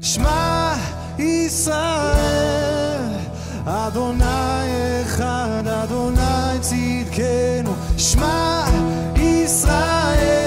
שמע ישראל, אדוני אחד, אדוני צדקנו. שמע ישראל,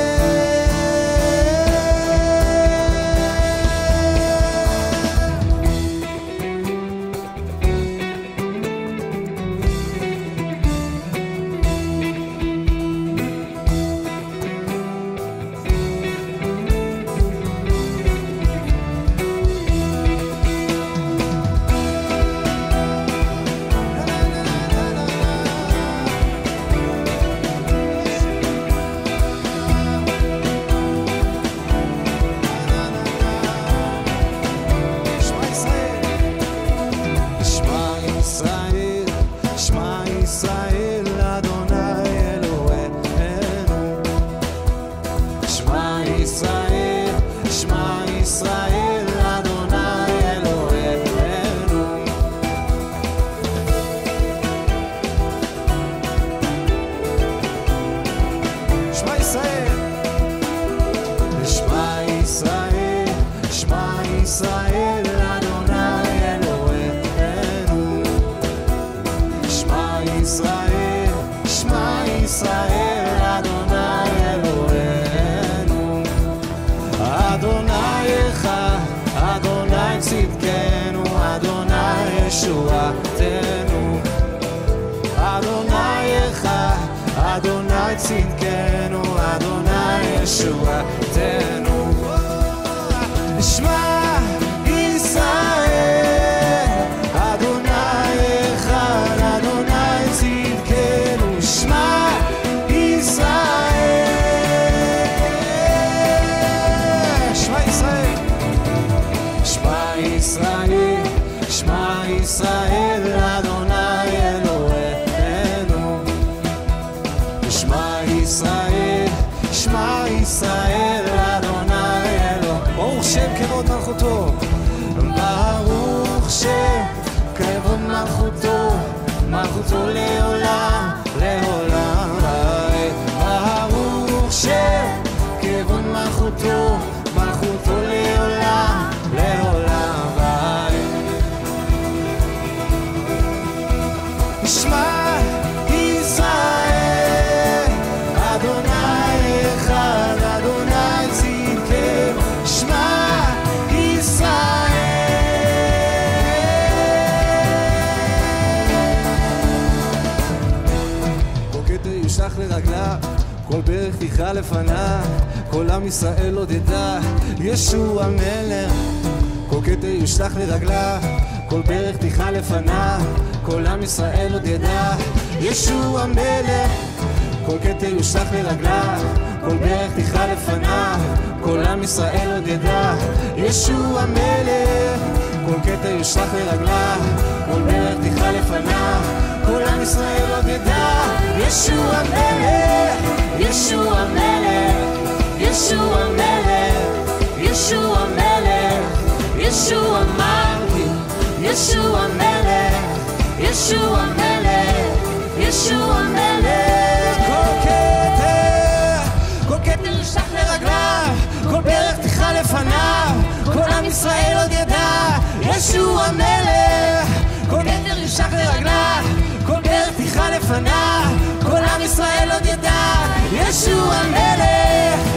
ישועתנו. אדוני אחד, אדוני צדקנו, אדוני ישועתנו. שמע ישראל, אדוני אחד, אדוני צדקנו. שמע ישראל, שמע ישראל, שמע ישראל, שמע ישראל, אדוני אלוהינו. שמע ישראל, שמע ישראל, אדוני אלוהינו. ברוך שם כבוד מלכותו, ברוך שם כבוד מלכותו, מלכותו לעולם לעולם. ברוך שם כבוד מלכותו, מלכותו לעולם לעולם. שמע ישראל, אדוני אחד, אדוני צדקנו. שמע ישראל, כל כתר יושלך לרגליו, כל ברך תכרע לפניו, כל עם ישראל עוד ידע ישוע המלך. כל כתר יושלך לרגליו, כל ברך תכרע לפניו, כל עם ישראל עוד ידע ישוע המלך. כל כתר יושלך לרגליו, כל ברך תכרע לפניו, כל עם ישראל עוד ידע ישוע המלך. כל כתר יושלך לרגליו, כל ברך תכרע לפניו, כל עם ישראל עוד ידע ישוע המלך. ישוע המלך, ישוע המלך, ישוע המלך, ישוע מלכי, ישוע המלך, ישוע המלך, ישוע המלך. כל כתר יושלך לרגליו, כל ברך תכרע לפניו, כל עם ישראל עוד ידע ישוע המלך. כל כתר יושלך לרגליו, כל ברך תכרע לפניו, כל עם ישראל עוד ידע ישוע המלך.